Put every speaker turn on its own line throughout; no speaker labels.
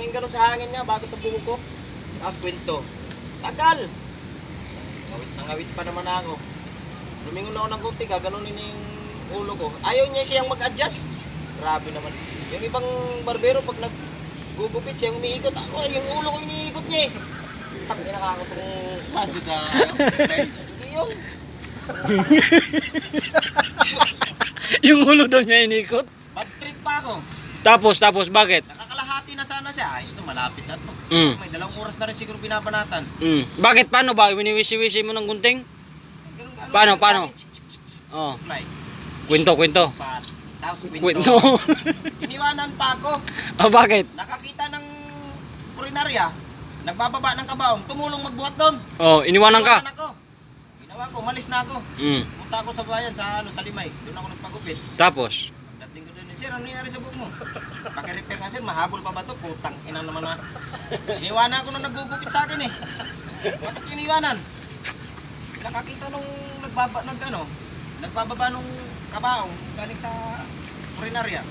tumingin ganun sa hangin nga bago sa buhok ko. Tapos kwento. Tagal! Ngawit pa naman ako. Lumingon ako ng kunti, gaganunin niya yung ulo ko. Ayaw niya siyang mag-adjust. Grabe naman. Yung ibang barbero pag naggugupit siya, yung umiikot. Ako, yung ulo ko iniikot niya eh. Tapos nakakatong handi sa hindi yun.
Yung ulo daw niya inikot.
Bad trip pa ako.
Tapos, bakit?
Nakakalahati na sana siya. Ayos to, malapit na to.
Mm.
May 2 oras na rin siguro binabanatan.
Bakit? Paano ba? Winisiwisi mo ng gunting?
Ganun,
Paano? Oh,
Like,
kwento.
tapos
Kwento.
Iniwanan pa ako.
Oh, bakit?
Nakakita ng purinarya. Nagbababa ng kabaong. Tumulong magbuhat doon.
Oh, iniwanan ka.
Ako. Ginawa ko, umalis na ako. Punta ako sa bayan, sa Limay. Doon ako nagpagupit.
Tapos?
Dating ko doon, sir, ano nangyari sa buhok mo? Paki-repair nga sir, mahabol pa ba ito? Putang ina naman na. Iniwanan ko nung naggugupit sa akin eh. Bakit iniwanan? Nakakita nung nagbababa nung kabaong galing sa purinarya.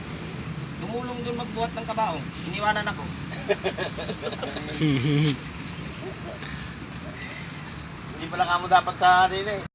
Tumulong doon magbuhat ng kabaong. Iniwanan ako. Hindi pala nga mo dapat sa rin eh.